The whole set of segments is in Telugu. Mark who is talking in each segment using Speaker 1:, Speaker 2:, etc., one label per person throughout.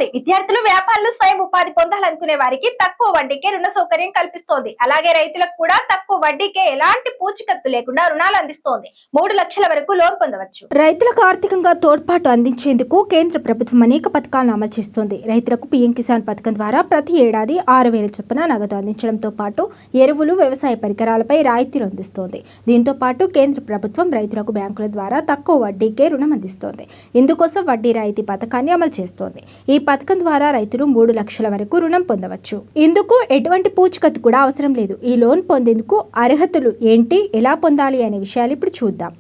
Speaker 1: అందిస్తోంది. విద్యార్థులు, వ్యాపారులు, స్వయం ఉపాధి పొందాలనుకునే వారికి తక్కువ వడ్డీకే రుణ సౌకర్యం కల్పిస్తోంది. అలాగే రైతులకు కూడా తక్కువ వడ్డీకే ఎలాంటి పూచికత్తు లేకుండా రుణాలు అందిస్తోంది. 3 లక్షల వరకు లోన్ పొందవచ్చు.
Speaker 2: రైతులకు ఆర్థికంగా తోడ్పాటు అందించేందుకు కేంద్ర ప్రభుత్వం అనేక పథకాలను అమలు చేస్తోంది. రైతులకు పీఎం కిసాన్ పథకం ద్వారా ప్రతి ఏడాది 6,000 చొప్పున నగదు అందించడంతో పాటు ఎరువులు, వ్యవసాయ పరికరాలపై రాయితీలు అందిస్తోంది. దీంతో పాటు కేంద్ర ప్రభుత్వం రైతులకు బ్యాంకుల ద్వారా తక్కువ వడ్డీకే రుణం అందిస్తోంది. ఇందుకోసం వడ్డీ రాయితీ పథకాన్ని అమలు చేస్తోంది. ఈ పథకం ద్వారా రైతులు 3 లక్షల వరకు రుణం పొందవచ్చు. ఇందుకు ఎటువంటి పూచికత్తు కూడా అవసరం లేదు. ఈ లోన్ పొందేందుకు అర్హతలు ఏంటి, ఎలా పొందాలి అనే విషయాలు ఇప్పుడు చూద్దాం.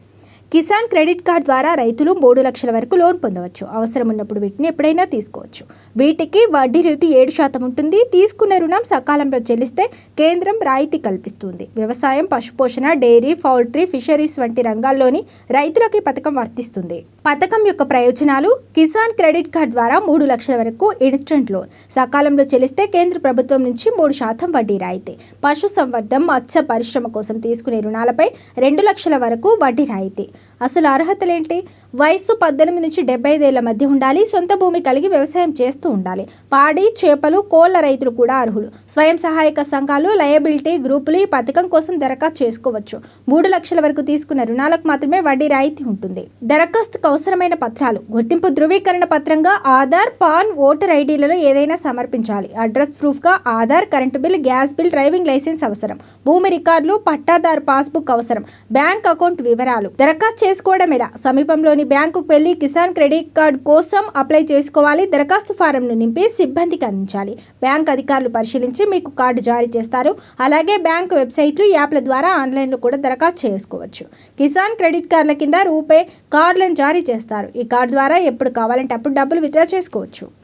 Speaker 2: కిసాన్ క్రెడిట్ కార్డ్ ద్వారా రైతులు 3 లక్షల వరకు లోన్ పొందవచ్చు. అవసరం ఉన్నప్పుడు వీటిని ఎప్పుడైనా తీసుకోవచ్చు. వీటికి వడ్డీ రేటు 7% ఉంటుంది. తీసుకున్న రుణం సకాలంలో చెల్లిస్తే కేంద్రం రాయితీ కల్పిస్తుంది. వ్యవసాయం, పశుపోషణ, డైరీ, పౌల్ట్రీ, ఫిషరీస్ వంటి రంగాల్లోని రైతులకు ఈ పథకం వర్తిస్తుంది. పథకం యొక్క ప్రయోజనాలు: కిసాన్ క్రెడిట్ కార్డ్ ద్వారా 3 లక్షల వరకు ఇన్స్టెంట్ లోన్, సకాలంలో చెల్లిస్తే కేంద్ర ప్రభుత్వం నుంచి 3% వడ్డీ రాయితీ. పశు సంవర్ధం, మత్స్య పరిశ్రమ కోసం తీసుకునే రుణాలపై 2 లక్షల వరకు వడ్డీ రాయితీ. అసలు అర్హతలేంటి? వయస్సు 18 నుంచి 75 ఏళ్ల మధ్య ఉండాలి. సొంత భూమి కలిగి వ్యవసాయం చేస్తూ ఉండాలి. పాడి, చేపలు, కోళ్ల రైతులు కూడా అర్హులు. స్వయం సహాయక సంఘాలు, లయబిలిటీ గ్రూపులు ఈ పథకం కోసం దరఖాస్తు చేసుకోవచ్చు. 3 లక్షల వరకు తీసుకున్న రుణాలకు మాత్రమే వడ్డీ రాయితీ ఉంటుంది. దరఖాస్తుకు అవసరమైన పత్రాలు: గుర్తింపు ధృవీకరణ పత్రంగా ఆధార్, పాన్, ఓటర్ ఐడీలలో ఏదైనా సమర్పించాలి. అడ్రస్ ప్రూఫ్గా Aadhaar, current bill, gas bill, driving licence అవసరం. భూమి రికార్డులు, పట్టాదారు పాస్బుక్ అవసరం. బ్యాంక్ అకౌంట్ వివరాలు. దరఖాస్తు చేసుకోవడం ఎలా? సమీపంలోని బ్యాంకుకు వెళ్లి కిసాన్ క్రెడిట్ కార్డ్ కోసం అప్లై చేసుకోవాలి. దరఖాస్తు ఫారంను నింపి సిబ్బందికి అందించాలి. బ్యాంక్ అధికారులు పరిశీలించి మీకు కార్డు జారీ చేస్తారు. అలాగే బ్యాంకు వెబ్సైట్లు, యాప్ల ద్వారా ఆన్లైన్లో కూడా దరఖాస్తు చేసుకోవచ్చు. కిసాన్ క్రెడిట్ కార్డుల కింద రూపే కార్డులను జారీ చేస్తారు. ఈ కార్డు ద్వారా ఎప్పుడు కావాలంటే అప్పుడు డబ్బులు విత్డ్రా చేసుకోవచ్చు.